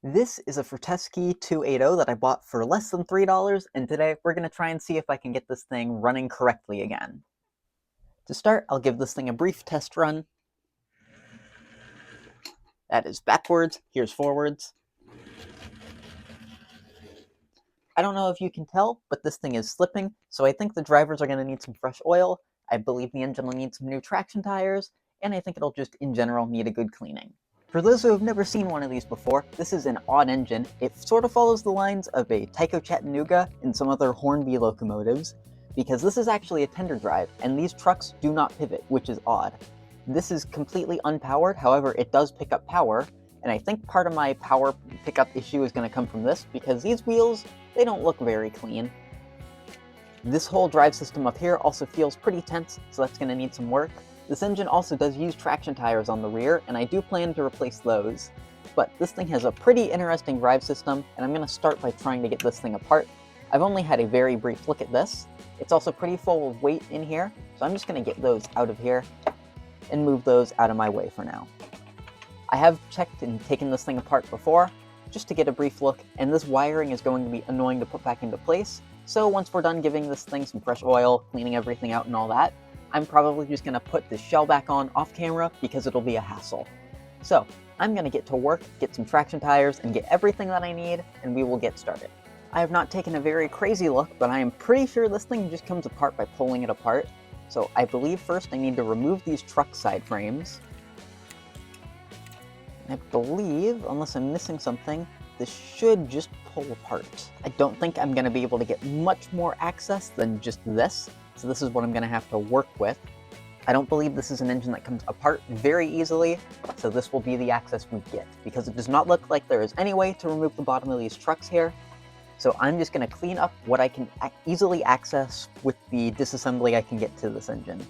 This is a Frateschi 280 that I bought for less than $3, and today we're going to try and see if I can get this thing running correctly again. To start, I'll give this thing a brief test run. That is backwards, here's forwards. I don't know if you can tell, but this thing is slipping, so I think the drivers are going to need some fresh oil. I believe the engine will need some new traction tires, and I think it'll just, in general, need a good cleaning. For those who have never seen one of these before, this is an odd engine. It sort of follows the lines of a Tyco Chattanooga and some other Hornby locomotives, because this is actually a tender drive, and these trucks do not pivot, which is odd. This is completely unpowered, however, it does pick up power, and I think part of my power pickup issue is going to come from this, because these wheels, they don't look very clean. This whole drive system up here also feels pretty tense, so that's going to need some work. This engine also does use traction tires on the rear, and I do plan to replace those. But this thing has a pretty interesting drive system, and I'm going to start by trying to get this thing apart. I've only had a very brief look at this. It's also pretty full of weight in here, so I'm just going to get those out of here and move those out of my way for now. I have checked and taken this thing apart before, just to get a brief look, and this wiring is going to be annoying to put back into place, so once we're done giving this thing some fresh oil, cleaning everything out and all that, I'm probably just going to put this shell back on off camera because it'll be a hassle. So, I'm going to get to work, get some traction tires, and get everything that I need, and we will get started. I have not taken a very crazy look, but I am pretty sure this thing just comes apart by pulling it apart. So I believe first I need to remove these truck side frames. I believe, unless I'm missing something, this should just pull apart. I don't think I'm going to be able to get much more access than just this, so this is what I'm going to have to work with. I don't believe this is an engine that comes apart very easily, so this will be the access we get, because it does not look like there is any way to remove the bottom of these trucks here. So I'm just going to clean up what I can easily access with the disassembly I can get to this engine.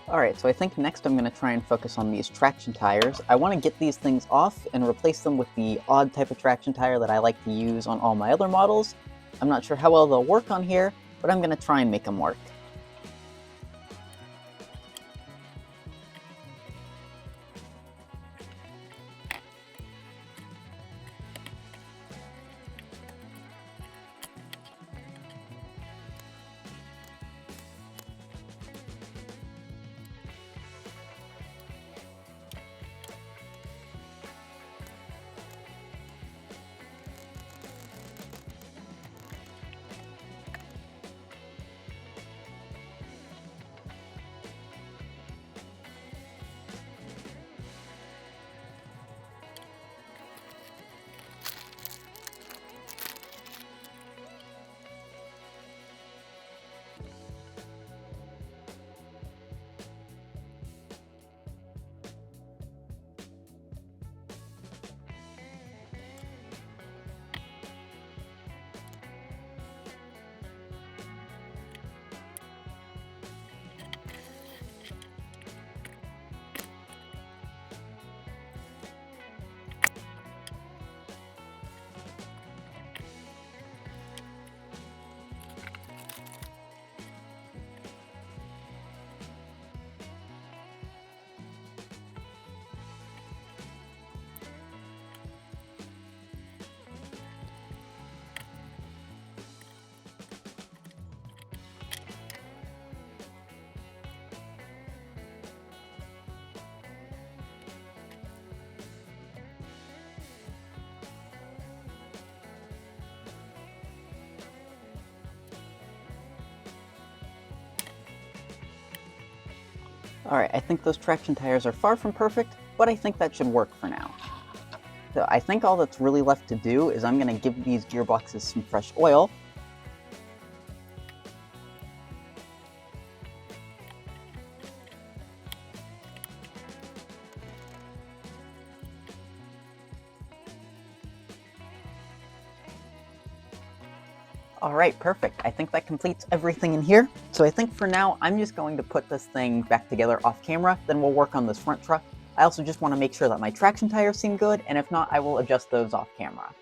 Alright, so I think next I'm going to try and focus on these traction tires. I want to get these things off and replace them with the odd type of traction tire that I like to use on all my other models. I'm not sure how well they'll work on here, but I'm going to try and make them work. Alright, I think those traction tires are far from perfect, but I think that should work for now. So I think all that's really left to do is I'm going to give these gearboxes some fresh oil. Alright, perfect. I think that completes everything in here. So I think for now, I'm just going to put this thing back together off camera, then we'll work on this front truck. I also just want to make sure that my traction tires seem good, and if not, I will adjust those off camera.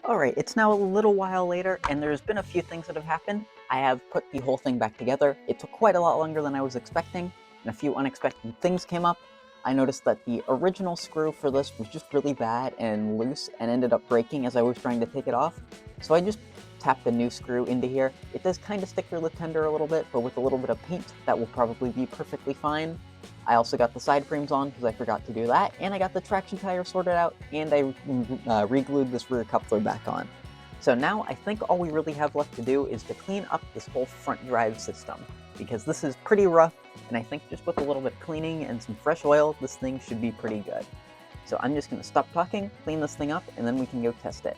Alright, it's now a little while later, and there's been a few things that have happened. I have put the whole thing back together. It took quite a lot longer than I was expecting, and a few unexpected things came up. I noticed that the original screw for this was just really bad and loose, and ended up breaking as I was trying to take it off. So I just tapped a new screw into here. It does kind of stick your lip tender a little bit, but with a little bit of paint, that will probably be perfectly fine. I also got the side frames on because I forgot to do that, and I got the traction tire sorted out, and I re-glued this rear coupler back on. So now I think all we really have left to do is to clean up this whole front drive system, because this is pretty rough, and I think just with a little bit of cleaning and some fresh oil, this thing should be pretty good. So I'm just going to stop talking, clean this thing up, and then we can go test it.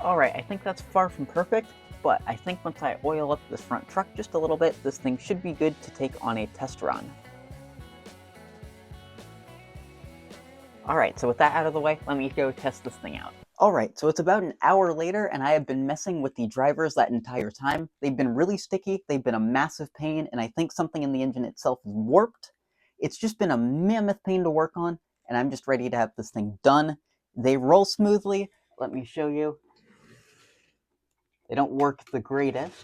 Alright, I think that's far from perfect, but I think once I oil up this front truck just a little bit, this thing should be good to take on a test run. Alright, so with that out of the way, let me go test this thing out. Alright, so it's about an hour later, and I have been messing with the drivers that entire time. They've been really sticky, they've been a massive pain, and I think something in the engine itself is warped. It's just been a mammoth pain to work on, and I'm just ready to have this thing done. They roll smoothly. Let me show you. They don't work the greatest,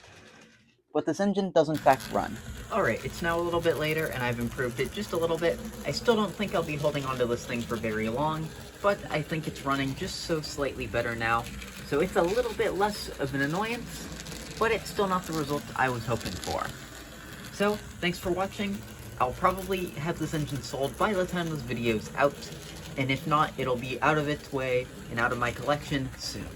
but this engine does in fact run. Alright, it's now a little bit later, and I've improved it just a little bit. I still don't think I'll be holding onto this thing for very long, but I think it's running just so slightly better now. So it's a little bit less of an annoyance, but it's still not the result I was hoping for. So, thanks for watching. I'll probably have this engine sold by the time this video's out, and if not, it'll be out of its way and out of my collection soon.